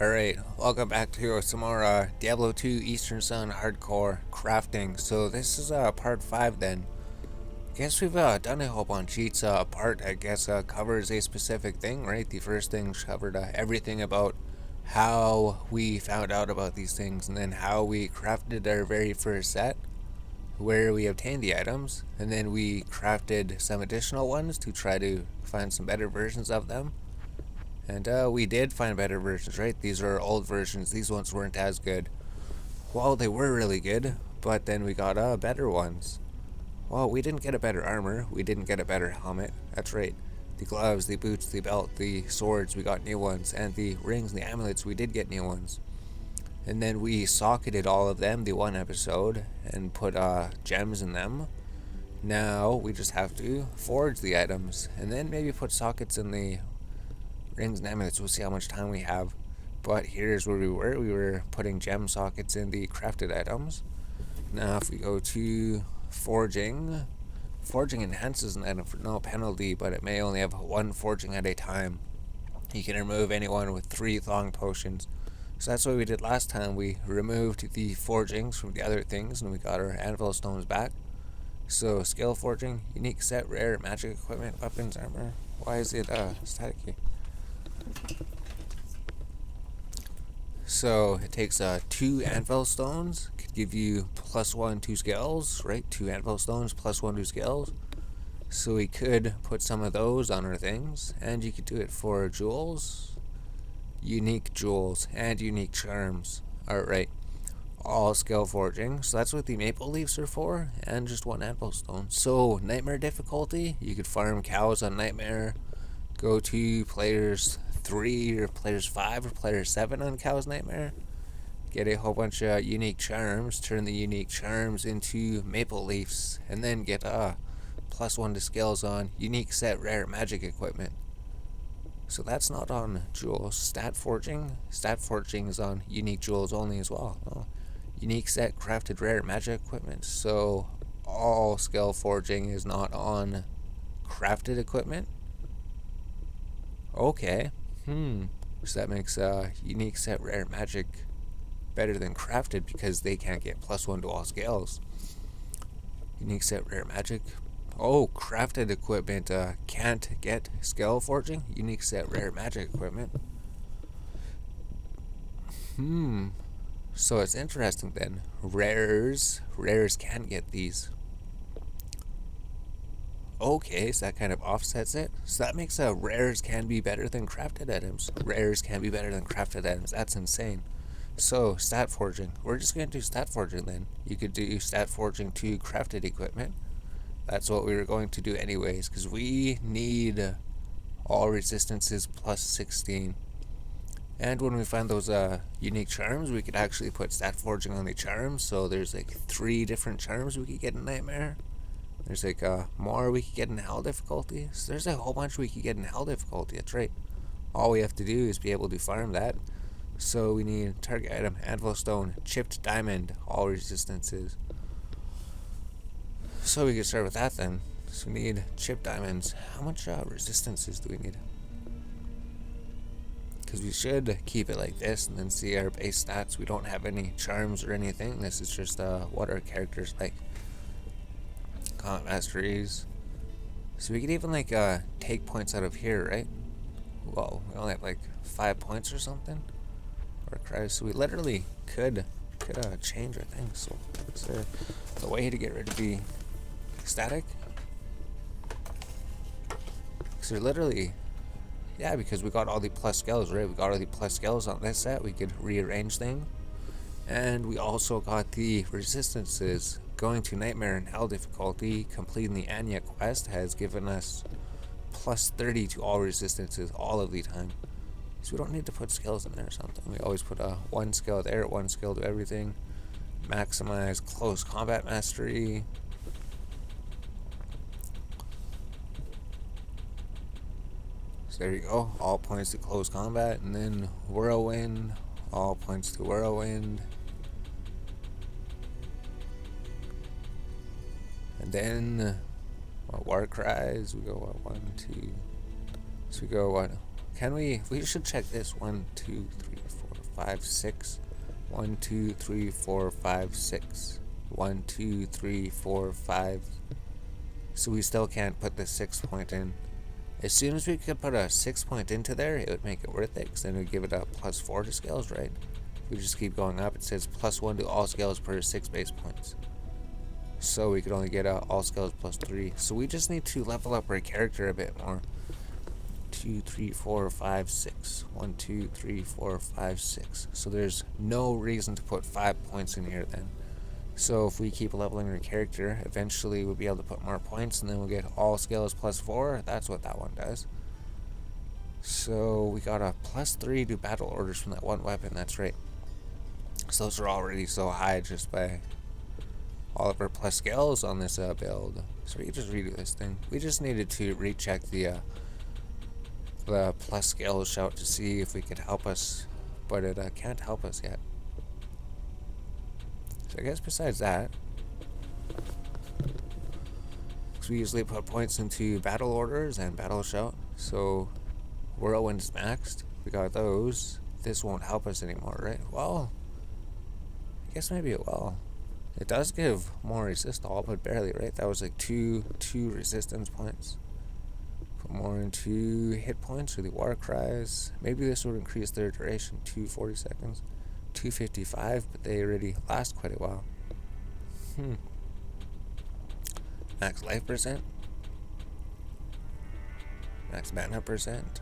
Alright, welcome back to some more Diablo 2 Eastern Sun Hardcore Crafting. So this is part 5 then. Guess we've done a whole bunch. Each part, I guess, covers a specific thing, right? The first thing covered everything about how we found out about these things, and then how we crafted our very first set, where we obtained the items, and then we crafted some additional ones to try to find some better versions of them. And we did find better versions, right? These are old versions. These ones weren't as good. Well, they were really good, but then we got better ones. Well, we didn't get a better armor. We didn't get a better helmet. That's right. The gloves, the boots, the belt, the swords, we got new ones. And the rings and the amulets, we did get new ones. And then we socketed all of them, the one episode, and put gems in them. Now we just have to forge the items, and then maybe put sockets in the rings and amulets. We'll see how much time we have. But here's where we were. We were putting gem sockets in the crafted items. Now if we go to forging, forging enhances an item for no penalty, but it may only have one forging at a time. You can remove anyone with 3 thong potions. So that's what we did last time. We removed the forgings from the other things, and we got our anvil stones back. So skill forging, unique set, rare, magic equipment, weapons, armor. Why is it staticky? So it takes 2 anvil stones, could give you +1 to skills, right? 2 anvil stones +1 to skills. So we could put some of those on our things, and you could do it for jewels, unique jewels, and unique charms. Alright, all skill forging. So that's what the maple leaves are for, and just 1 anvil stone. So nightmare difficulty, you could farm cows on nightmare, go to players 3 or players 5 or players 7 on Cow's Nightmare. Get a whole bunch of unique charms, turn the unique charms into maple leaves, and then get +1 to skills on unique set rare magic equipment. So that's not on jewels. Stat forging is on unique jewels only as well. Oh. Unique set crafted rare magic equipment. So all skill forging is not on crafted equipment. Okay. So that makes unique set rare magic better than crafted, because they can't get +1 to all skills. Unique set rare magic. Oh, crafted equipment can't get skill forging. Unique set rare magic equipment. So it's interesting then. Rares can get these. Okay, so that kind of offsets it. So that makes rares can be better than crafted items. Rares can be better than crafted items. That's insane. So, stat forging. We're just going to do stat forging then. You could do stat forging to crafted equipment. That's what we were going to do anyways, because we need all resistances +16. And when we find those unique charms, we could actually put stat forging on the charms. So there's like 3 different charms we could get in Nightmare. There's like more we could get in hell difficulty. So there's a whole bunch we could get in hell difficulty. That's right. All we have to do is be able to farm that. So we need target item, anvil stone, chipped diamond, all resistances. So we can start with that then. So we need chipped diamonds. How much resistances do we need? Because we should keep it like this and then see our base stats. We don't have any charms or anything. This is just what our character's like. Combat masteries. So we could even like take points out of here, right? Whoa, we only have like 5 points or something. Or Christ, so we literally could change our things. So is there a way to get rid of the static? Because they're literally, yeah, because we got all the plus skills, right? We got all the plus skills on this set. We could rearrange things. And we also got the resistances. Going to Nightmare and Hell difficulty, completing the Anya quest has given us +30 to all resistances all of the time. So we don't need to put skills in there or something. We always put 1 skill there, 1 skill to everything. Maximize close combat mastery. So there you go. All points to close combat. And then Whirlwind. All points to Whirlwind. And then War Cries, we go 1, 2. So we go what? Can we should check this. 1, 2, 3, 4. 5, 6. 1, 2, 3, 4, 5, 6. 1, 2, 3, 4, 5. So we still can't put the 6 point in. As soon as we could put a 6 point into there, it would make it worth it, because then it would give it a +4 to scales, right? If we just keep going up, it says +1 to all scales per 6 base points. So we could only get all scales +3. So we just need to level up our character a bit more. 2, 3, 4, 5, 6. 1, 2, 3, 4, 5, 6. So there's no reason to put 5 points in here then. So if we keep leveling our character, eventually we'll be able to put more points, and then we'll get all scales +4. That's what that one does. So we got a +3 to battle orders from that one weapon. That's right. So those are already so high just by all of our plus scales on this build. So we can just redo this thing. We just needed to recheck the plus scale shout to see if we could help us, but it can't help us yet. So I guess besides that, because we usually put points into battle orders and battle shout, so whirlwind is maxed. We got those. This won't help us anymore, right? Well, I guess maybe it will. It does give more resist all, but barely, right? That was like two resistance points. Put more into hit points or the war cries. Maybe this would increase their duration to 40 seconds. 255, but they already last quite a while. Max life percent. Max mana percent.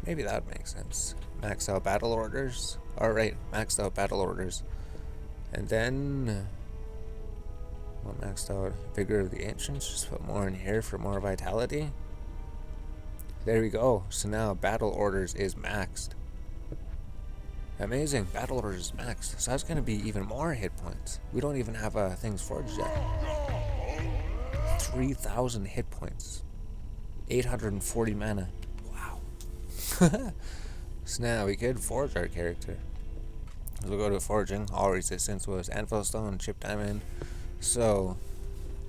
Maybe that would make sense. Max out battle orders. Alright, maxed out battle orders. And then maxed out Vigor of the Ancients. Just put more in here for more vitality. There we go. So now battle orders is maxed. Amazing. Battle orders is maxed. So that's going to be even more hit points. We don't even have things forged yet. 3,000 hit points. 840 mana. Wow. So now we could forge our character. So we'll go to forging. All resistance was Anvil Stone, Chip Diamond. So,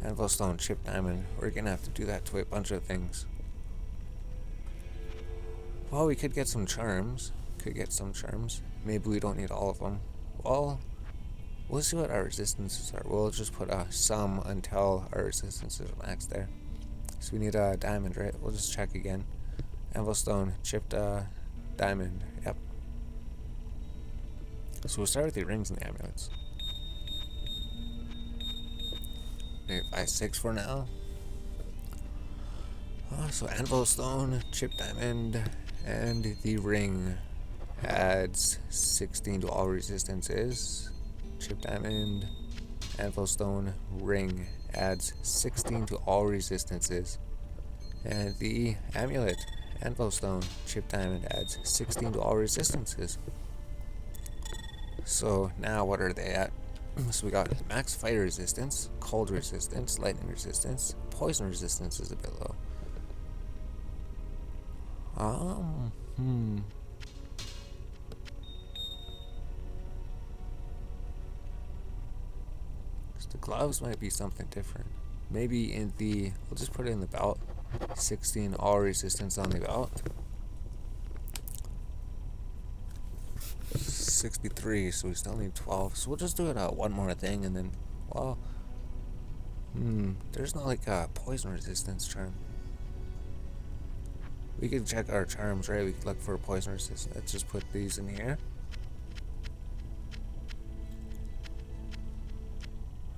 Anvil Stone, Chip Diamond. We're going to have to do that to a bunch of things. Well, we could get some charms. Maybe we don't need all of them. Well, we'll see what our resistances are. We'll just put some until our resistances are maxed there. So we need a diamond, right? We'll just check again. Anvil Stone, chipped diamond. Yep. So we'll start with the rings and the amulets. Maybe 5, 6 for now. So Anvil Stone, chip diamond, and the ring adds 16 to all resistances. Chip diamond, Anvil Stone, ring adds 16 to all resistances. And the amulet, Anvil Stone, chip diamond adds 16 to all resistances. So now what are they at? So we got max fire resistance, cold resistance, lightning resistance, poison resistance is a bit low. So the gloves might be something different. Maybe in the, we'll just put it in the belt. 16 all resistance on the belt. 63, so we still need 12. So we'll just do it one more thing, and then, well, there's not like a poison resistance charm. We can check our charms, right? We can look for poison resistance. Let's just put these in here.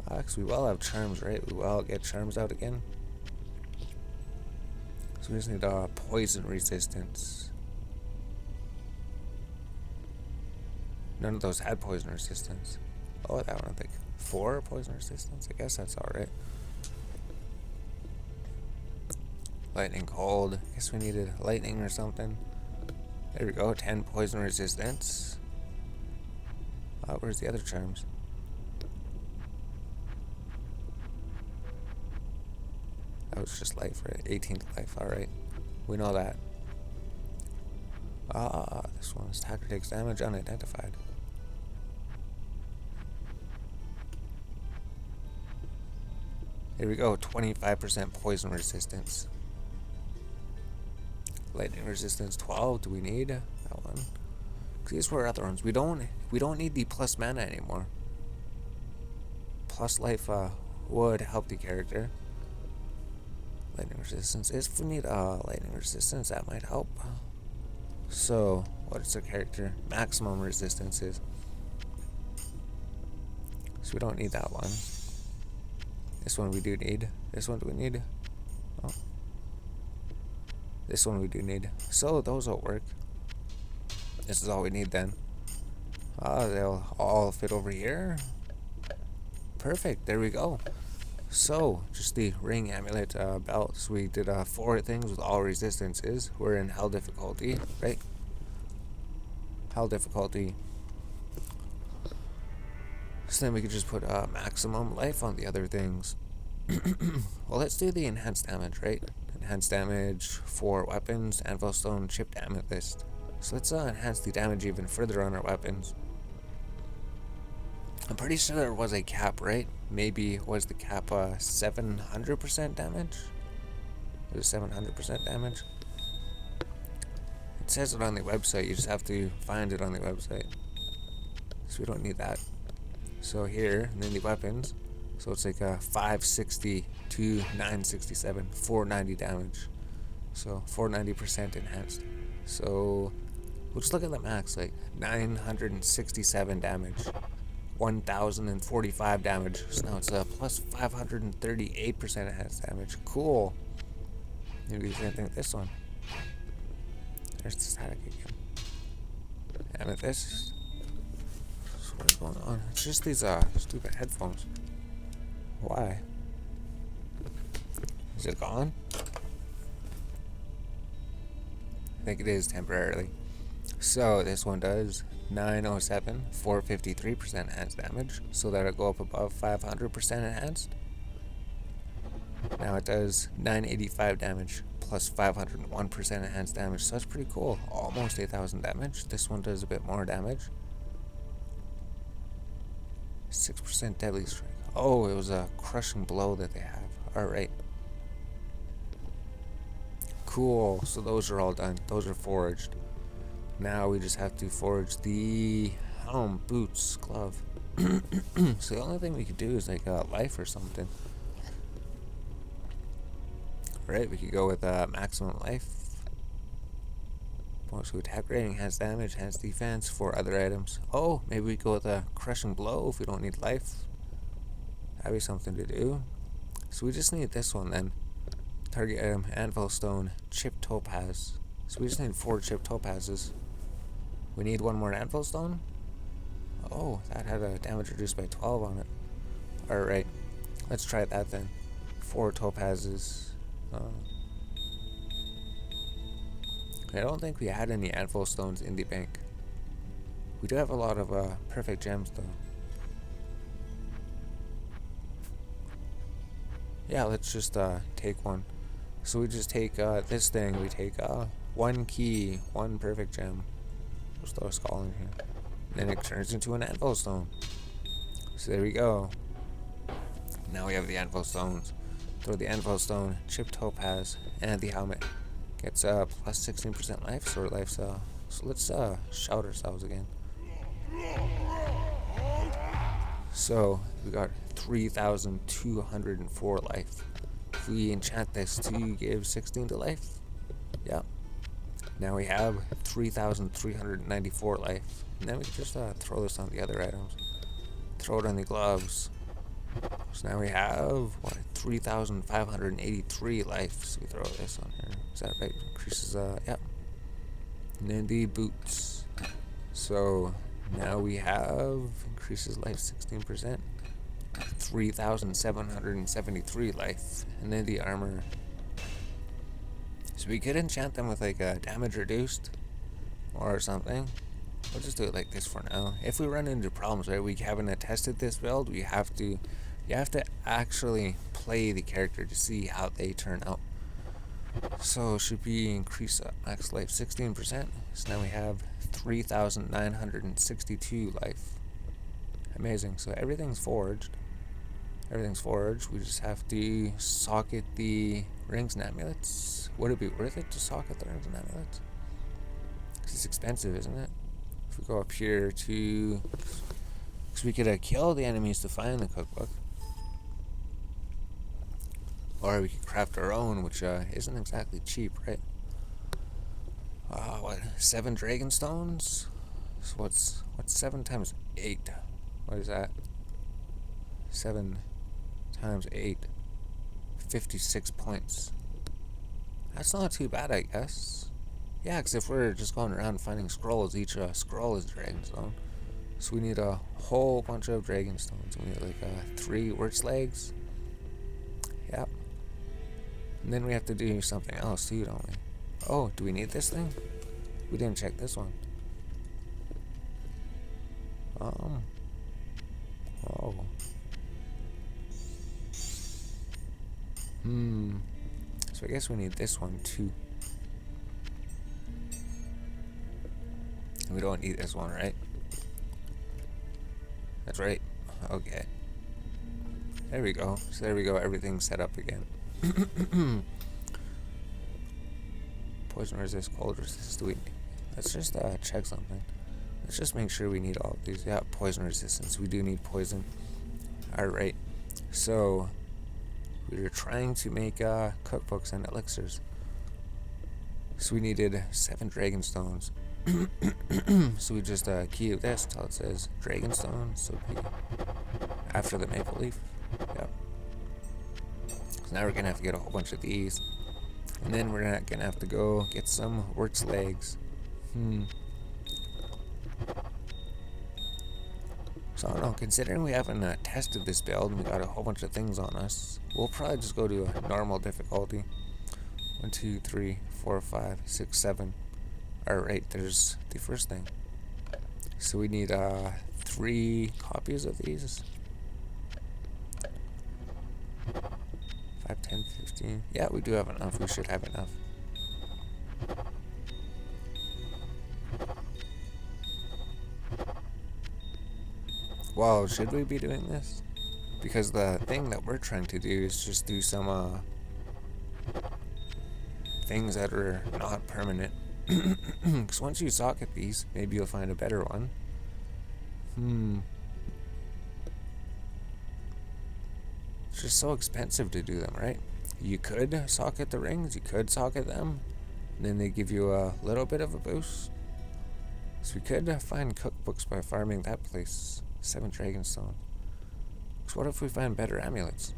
Because we will have charms, right? We will get charms out again. So we just need poison resistance. None of those had poison resistance. Oh, that one I think. 4 poison resistance? I guess that's alright. Lightning cold. I guess we needed lightning or something. There we go. 10 poison resistance. Where's the other charms? That was just life, right? 18th life. Alright. We know that. This one. Attacker takes damage unidentified. Here we go, 25% poison resistance. Lightning resistance 12, do we need that one? These were other ones. We don't need the plus mana anymore. Plus life would help the character. Lightning resistance. If we need lightning resistance, that might help. So, what is the character? Maximum resistance is. So we don't need that one. This one we do need. This one do we need? Oh. This one we do need. So those will work. This is all we need then. They'll all fit over here. Perfect, there we go. So, just the ring, amulet, belts. We did 4 things with all resistances. We're in hell difficulty, right? Hell difficulty. So then we could just put maximum life on the other things. Well, let's do the enhanced damage, right? Enhanced damage for weapons, anvil stone, chipped amethyst. So let's enhance the damage even further on our weapons. I'm pretty sure there was a cap, right? Maybe was the cap 700% damage? It was 700% damage? It says it on the website, you just have to find it on the website. So we don't need that. So here, and then the weapons. So it's like 560 to 967, 490 damage. So 490% enhanced. So we'll just look at the max, like 967 damage. 1045 damage. So now it's plus 538% enhanced damage. Cool. Maybe the same thing with this one. There's the static again. Amethyst. So what is going on? It's just these stupid headphones. Why? Is it gone? I think it is temporarily. So this one does 907, 453% enhanced damage. So that'll go up above 500% enhanced. Now it does 985 damage plus 501% enhanced damage. So that's pretty cool. Almost 8,000 damage. This one does a bit more damage. 6% deadly strike. Oh, it was a crushing blow that they have. Alright. Cool. So those are all done. Those are forged. Now we just have to forge the helm, boots, glove. So the only thing we could do is like life or something. Right, we could go with maximum life. Bonus to attack rating, enhanced damage, enhanced defense for other items. Oh, maybe we go with a crushing blow if we don't need life. That'd be something to do. So we just need this one then. Target item, anvil stone, chipped topaz. So we just need 4 chipped topazes. We need 1 more anvil stone. Oh, that had a damage reduced by 12 on it. Alright, let's try that then. 4 topazes. I don't think we had any anvil stones in the bank. We do have a lot of perfect gems though. Yeah, let's just take one. So we just take this thing. We take 1 key, 1 perfect gem. We'll throw a skull in here. Then it turns into an anvil stone. So there we go. Now we have the anvil stones. Throw the anvil stone, chipped topaz, and the helmet. Gets plus 16% life, so our life's so let's shout ourselves again. So we got 3,204 life. If we enchant this to give 16 to life, yep. Now we have 3,394 life. And then we can just throw this on the other items. Throw it on the gloves. So now we have, what, 3,583 life. So we throw this on here. Is that right? Increases, yep. And then the boots. So now we have, increases life 16%. 3,773 life. And then the armor. So we could enchant them with like a damage reduced or something. We'll just do it like this for now. If we run into problems, right, we haven't tested this build, you have to actually play the character to see how they turn out. So should we increase max life 16%? So now we have 3,962 life. Amazing. So everything's forged. Everything's forged. We just have to socket the rings and amulets. Would it be worth it to socket the rings and amulets? It's expensive, isn't it? If we go up here to... Because we could kill the enemies to find the cookbook. Or we could craft our own, which isn't exactly cheap, right? What? 7 dragon stones? So what's 7 times 8? What is that? 7 times 8. 56 points. That's not too bad, I guess. Yeah, because if we're just going around finding scrolls, each scroll is a dragon stone. So we need a whole bunch of dragon stones. We need like 3 witch legs. Yep. And then we have to do something else too, don't we? Oh, do we need this thing? We didn't check this one. Oh. So I guess we need this one too. We don't need this one, right? That's right. Okay. There we go. So there we go. Everything's set up again. Poison resist, cold resist. Do we? Let's just check something. Let's just make sure we need all of these. Yeah, poison resistance. We do need poison. Alright. So we were trying to make cookbooks and elixirs. So we needed 7 dragon stones. So we just key this till it says dragon stone. So after the maple leaf. Yep. So now we're gonna have to get a whole bunch of these. And then we're not gonna have to go get some witch legs. So I don't know, considering we haven't tested this build and we got a whole bunch of things on us, we'll probably just go to a normal difficulty. 1, 2, 3, 4, 5, 6, 7. Alright, there's the first thing. So we need 3 copies of these. 5, 10, 15. Yeah, we do have enough. We should have enough. Wow, should we be doing this? Because the thing that we're trying to do is just do some things that are not permanent. Because once you socket these, maybe you'll find a better one. It's just so expensive to do them, right? You could socket the rings, you could socket them, and then they give you a little bit of a boost. So we could find cookbooks by farming that place. 7 dragon stones. So what if we find better amulets?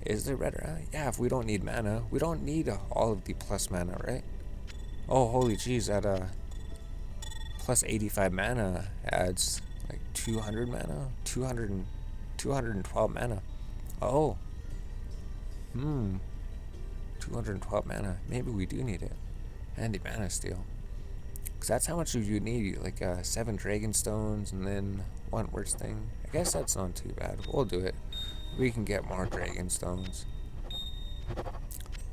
Is there better? Yeah, if we don't need mana. We don't need all of the plus mana, right? Oh, holy jeez, that plus 85 mana adds like 200 mana? 212 mana. Oh. 212 mana. Maybe we do need it. And the mana steal. Because that's how much you need. Like 7 dragon stones and then 1 worst thing. I guess that's not too bad. We'll do it. We can get more dragon stones.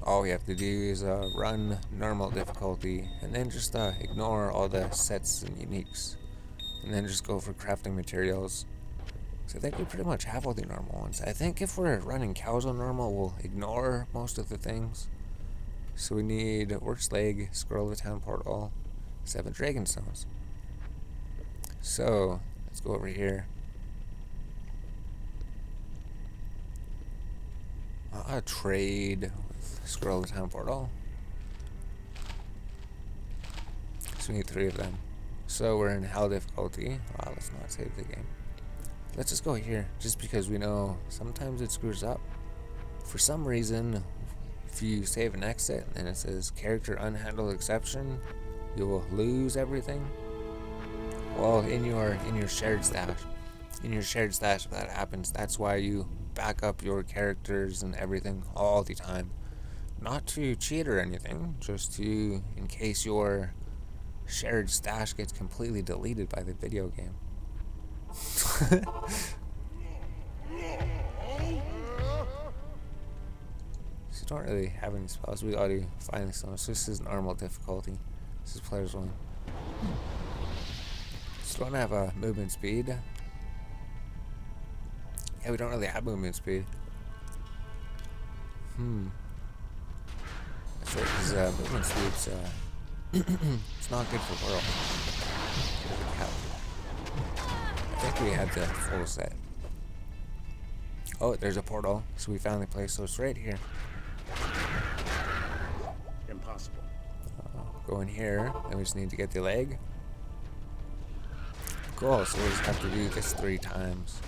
All we have to do is run normal difficulty and then just ignore all the sets and uniques. And then just go for crafting materials. So I think we pretty much have all the normal ones. I think if we're running cows on normal, we'll ignore most of the things. So we need Orc's Leg, Scroll of the Town Portal, 7 dragon stones. So let's go over here. Trade with Scroll of the Town Portal. So we need 3 of them. So we're in hell difficulty. Let's not save the game. Let's just go here, just because we know sometimes it screws up. For some reason, if you save and exit and it says character unhandled exception, you will lose everything. Well, in your shared stash, if that happens, that's why you back up your characters and everything all the time. Not to cheat or anything, just to, in case your shared stash gets completely deleted by the video game. So don't really have any spells. We gotta find some. So this is normal difficulty. This is players 1. So don't have a movement speed. Yeah, we don't really have movement speed. That's right, because movement speed's It's not good for world. I think we have the full set. Oh, there's a portal, so we found the place, so it's right here. Impossible. Go in here, and we just need to get the leg. Cool, so we just have to do this 3 times.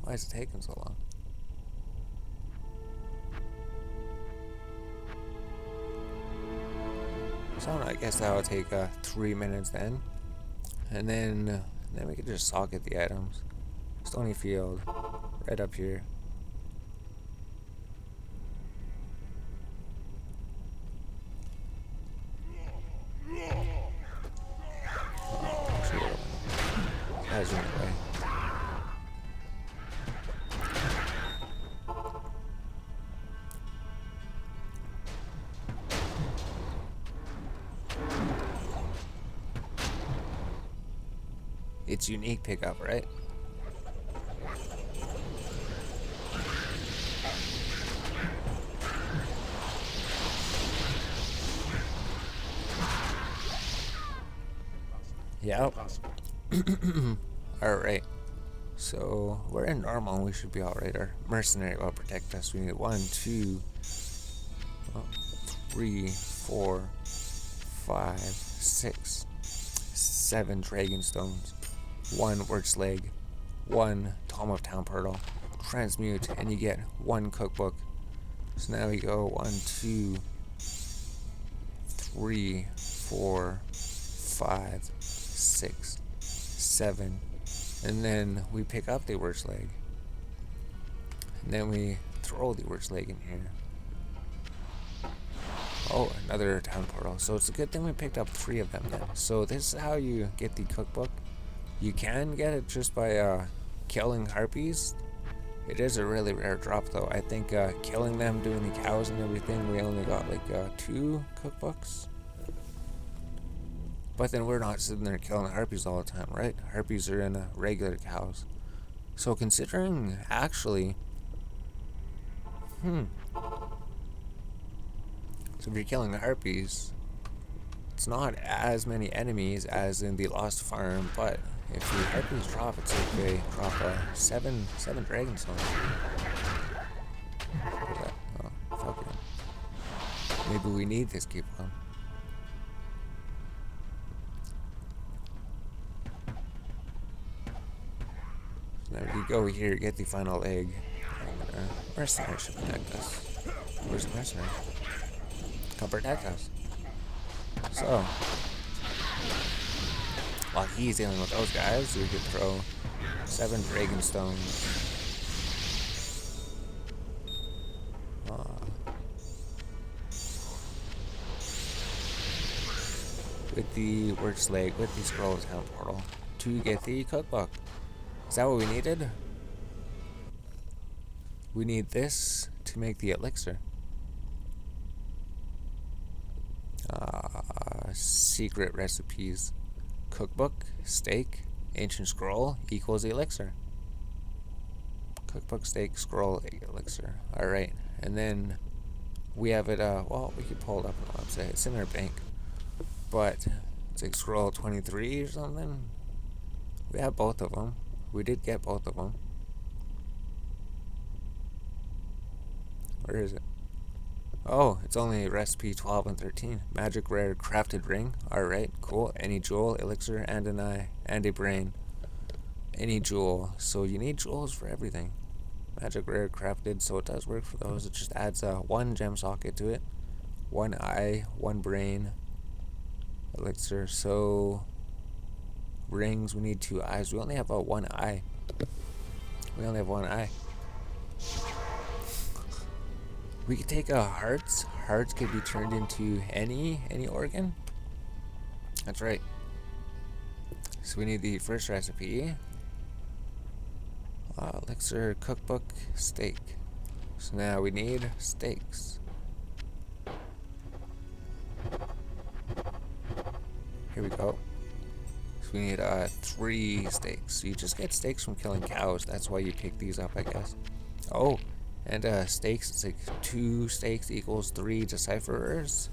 Why is it taking so long? So I guess that'll take 3 minutes then. And then we can just socket the items. Stony field, right up here. That's in the way. It's unique pickup, right? Yeah. Alright. So we're in normal, we should be alright. Our mercenary will protect us. We need 1, 2, 3, 4, 5, 6, 7 dragon stones, 1 works leg, 1 Tome of Town Pearl, transmute, and you get 1 cookbook. So now we go 1, 2, 3, 4, 5, 6, 7, and then we pick up the works leg, and then we throw the works leg in here. Oh, another town portal. So it's a good thing we picked up 3 of them then. So this is how you get the cookbook. You can get it just by killing harpies. It is a really rare drop though. I think killing them, doing the cows and everything, we only got like 2 cookbooks. But then we're not sitting there killing harpies all the time, right? Harpies are in regular cows. So considering actually, so if you're killing the harpies, it's not as many enemies as in the Lost Farm, but if the harpies drop, it's like they drop 7 dragon stones. Oh, fuck it. Maybe we need this coupon. So now we go here, get the final egg. Mercenary should protect us. Where's the mercenary? Come protect us. So, while he's dealing with those guys, we could throw 7 dragon stones. With the works leg, with the scroll town portal, to get the cookbook. Is that what we needed? We need this to make the elixir. Secret recipes. Cookbook, steak, ancient scroll equals elixir. Cookbook, steak, scroll, elixir. Alright, and then we have it, well, we could pull it up on the website. It's in our bank. But it's like scroll 23 or something. We have both of them. We did get both of them. Where is it? Oh, it's only recipe 12 and 13. Magic rare crafted ring. Alright, cool. Any jewel, elixir, and an eye, and a brain. Any jewel. So you need jewels for everything. Magic rare crafted, so it does work for those. It just adds 1 gem socket to it. 1 eye, 1 brain. Elixir. So rings, we need 2 eyes. We only have 1 eye. We only have 1 eye. We could take hearts. Hearts could be turned into any organ. That's right. So we need the first recipe. Elixir, cookbook, steak. So now we need steaks. Here we go. So we need 3 steaks. So you just get steaks from killing cows. That's why you pick these up, I guess. Oh, and steaks. It's like 2 steaks equals 3 decipherers.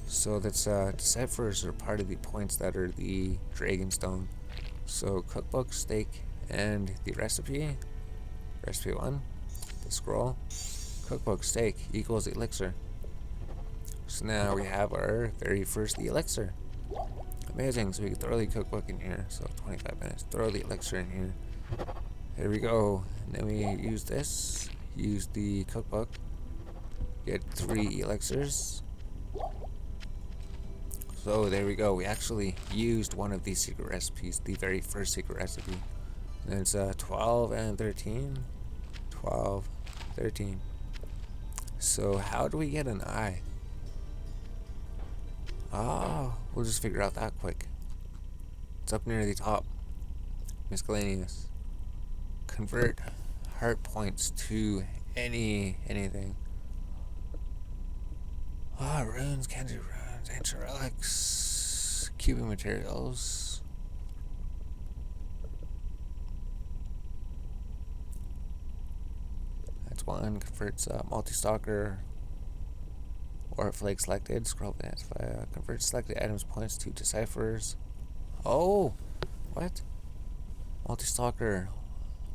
So that's decipherers are part of the points that are the Dragonstone. So cookbook, steak, and the recipe. Recipe 1. The scroll. Cookbook, steak equals elixir. So now we have our very first elixir. Amazing, so we can throw the cookbook in here. So 25 minutes, throw the elixir in here. There we go. And then we use this, use the cookbook, get 3 elixirs. So there we go, we actually used one of these secret recipes, the very first secret recipe. And it's 12 and 13. 12, 13. So how do we get an eye? Oh, we'll just figure out that quick. It's up near the top. Miscellaneous. Convert heart points to anything. Ah, runes, candy runes, ancient relics, cubing materials. That's one. Converts multi-stalker. Or flag selected, scroll advance, convert selected items points to deciphers. Oh, what? Multi-stalker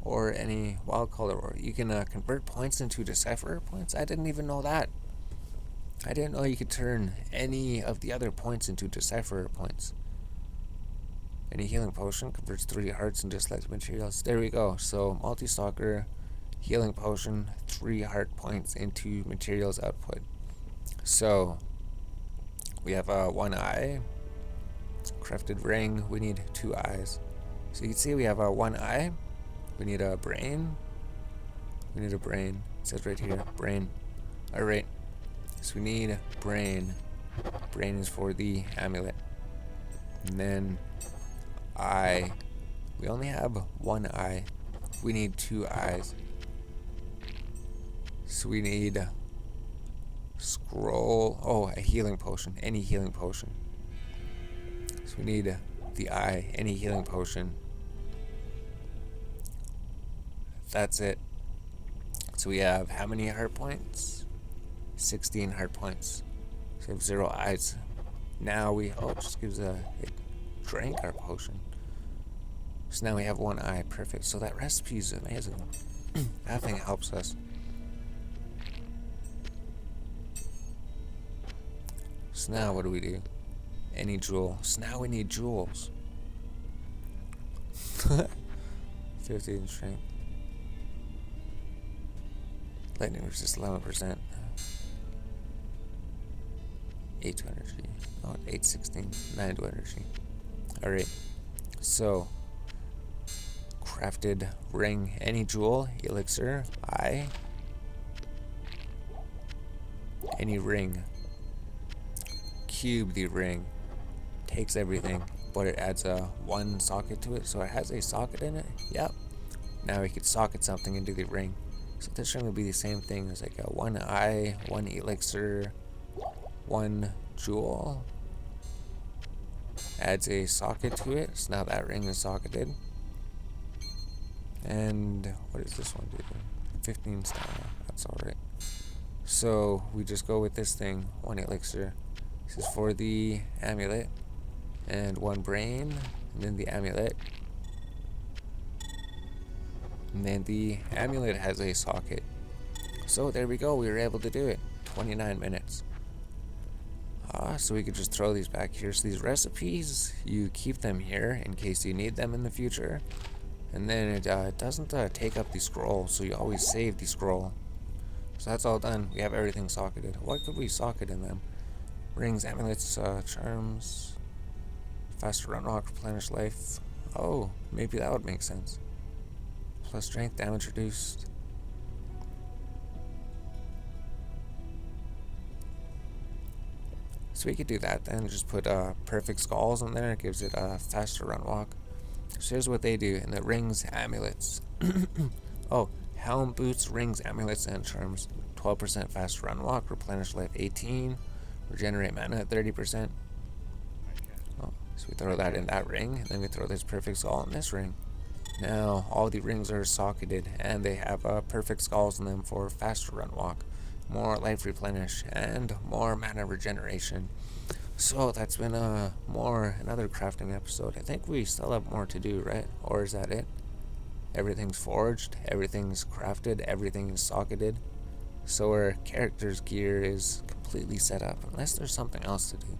or any wild color, or you can convert points into decipher points. I didn't even know that. I didn't know you could turn any of the other points into decipher points. Any healing potion converts 3 hearts into selected materials. There we go. So multi-stalker, healing potion, 3 heart points into materials output. So we have 1 eye, crafted ring, we need 2 eyes. So you can see we have 1 eye, we need a brain, it says right here, brain. Alright, so we need brain is for the amulet. And then eye, we only have 1 eye, we need 2 eyes. So we need scroll, oh, a healing potion, any healing potion. So we need the eye, any healing potion. That's it. So we have how many heart points? 16 heart points. So we have 0 eyes. Now we, oh, it just gives it drank our potion. So now we have 1 eye, perfect. So that recipe is amazing. That thing helps us. So now what do we do? Any jewel. So now we need jewels. 15 strength. Lightning resist 11%. 8 to energy. Oh, 816. 9 to energy. Alright. So crafted ring. Any jewel. Elixir. Eye. Any ring. Cube the ring, takes everything, but it adds 1 socket to it, so it has a socket in it. Yep. Now we could socket something into the ring. So this ring would be the same thing as like 1 eye, 1 elixir, 1 jewel. Adds a socket to it, so now that ring is socketed. And what does this one do? 15 stamina. That's alright. So we just go with this thing, 1 elixir. This is for the amulet, and 1 brain, and then the amulet. And then the amulet has a socket. So there we go, we were able to do it. 29 minutes. So we could just throw these back here. So these recipes, you keep them here in case you need them in the future. And then it doesn't take up the scroll, so you always save the scroll. So that's all done. We have everything socketed. What could we socket in them? Rings, amulets, charms, faster run rock, replenish life. Oh, maybe that would make sense. Plus strength, damage reduced. So we could do that then, just put perfect skulls in there, it gives it a faster run walk. So here's what they do in the rings, amulets. Oh, helm, boots, rings, amulets, and charms. 12% faster run walk, replenish life 18, regenerate mana at 30%. Oh, So we throw that in that ring, and then we throw this perfect skull in this ring. Now all the rings are socketed, and they have perfect skulls in them for faster run walk, more life replenish, and more mana regeneration. So that's been another crafting episode. I think we still have more to do, right? Or is that it? Everything's forged, everything's crafted, everything is socketed. So our character's gear is completely set up, unless there's something else to do.